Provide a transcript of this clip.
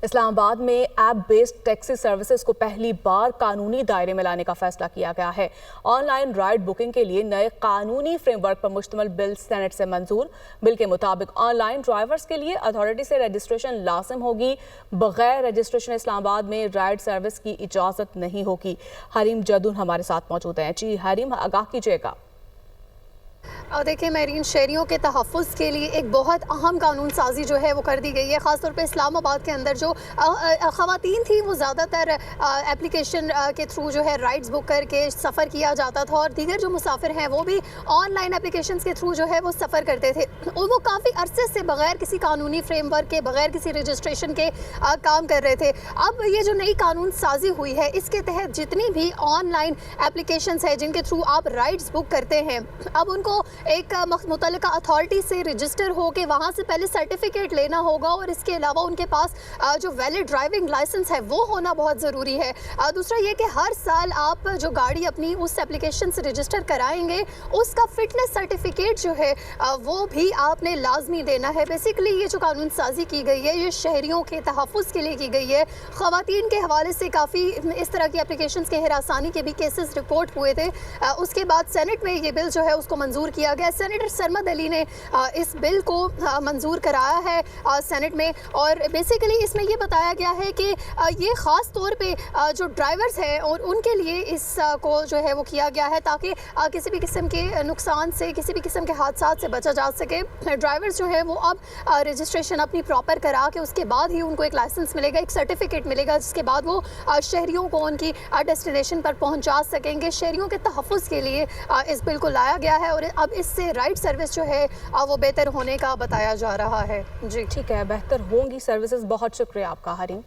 इस्लामाबाद में app based taxi services को पहली बार कानूनी दायरे में लाने का फैसला किया गया है। ऑनलाइन राइड बुकिंग के लिए नए कानूनी फ्रेमवर्क पर मुश्तमिल बिल सेनेट से मंजूर। बिल के मुताबिक ऑनलाइन ड्राइवर्स के लिए अथॉरिटी से रजिस्ट्रेशन लाजिम होगी। बगैर रजिस्ट्रेशन इस्लामाबाद में राइड सर्विस की इजाज़त नहीं होगी। हरीम जदून हमारे साथ मौजूद हैं। जी हरीम, आगाह कीजिएगा। और देखिए मेरीन, शहरियों के तहफ़्फ़ुज़ के लिए एक बहुत अहम कानून साजी जो है वो कर दी गई है। ख़ासतौर पे इस्लामाबाद के अंदर जो ख़वातीन थी वो ज़्यादातर एप्लीकेशन के थ्रू जो है राइड्स बुक करके सफ़र किया जाता था, और दीगर जो मुसाफिर हैं वो भी ऑनलाइन एप्लीकेशन के थ्रू जो है वो सफ़र करते थे, और वो काफ़ी अरसे से बग़ैर किसी कानूनी फ्रेमवर्क के, बग़ैर किसी रजिस्ट्रेशन के काम कर रहे थे। अब ये जो नई कानून साजी हुई है, इसके तहत जितनी भी ऑनलाइन एप्लीकेशन है जिनके थ्रू आप राइड्स बुक करते हैं, अब उनको एक मुतल्लिका अथॉरिटी से रजिस्टर हो के वहाँ से पहले सर्टिफिकेट लेना होगा, और इसके अलावा उनके पास जो वैलिड ड्राइविंग लाइसेंस है वो होना बहुत ज़रूरी है। दूसरा ये कि हर साल आप जो गाड़ी अपनी उस एप्लीकेशन से रजिस्टर कराएंगे, उसका फिटनेस सर्टिफिकेट जो है वो भी आपने लाजमी देना है। बेसिकली ये जो कानून साजी की गई है, ये शहरियों के तहफ़्फ़ुज़ के लिए की गई है। ख़वातीन के हवाले से काफ़ी इस तरह की एप्लीकेशन के हिरासानी के भी केसेस रिपोर्ट हुए थे। उसके बाद सेनेट में ये बिल जो है उसको मंजूर किया गया। सेनेटर सरमद अली ने इस बिल को मंजूर कराया है सेनेट में, और बेसिकली इसमें ये बताया गया है कि ये ख़ास तौर पे जो ड्राइवर्स हैं और उनके लिए इसको जो है वो किया गया है, ताकि किसी भी किस्म के नुकसान से, किसी भी किस्म के हादसात से बचा जा सके। ड्राइवर्स जो है वो अब रजिस्ट्रेशन अपनी प्रॉपर करा के उसके बाद ही उनको एक लाइसेंस मिलेगा, एक सर्टिफिकेट मिलेगा, जिसके बाद वो शहरियों को उनकी डेस्टिनेशन पर पहुँचा सकेंगे। शहरियों के तहफ़्फ़ुज़ के लिए इस बिल को लाया गया है, और अब इससे राइड सर्विस जो है वो बेहतर होने का बताया जा रहा है। जी ठीक है, बेहतर होंगी सर्विसेज। बहुत शुक्रिया आपका हरीम।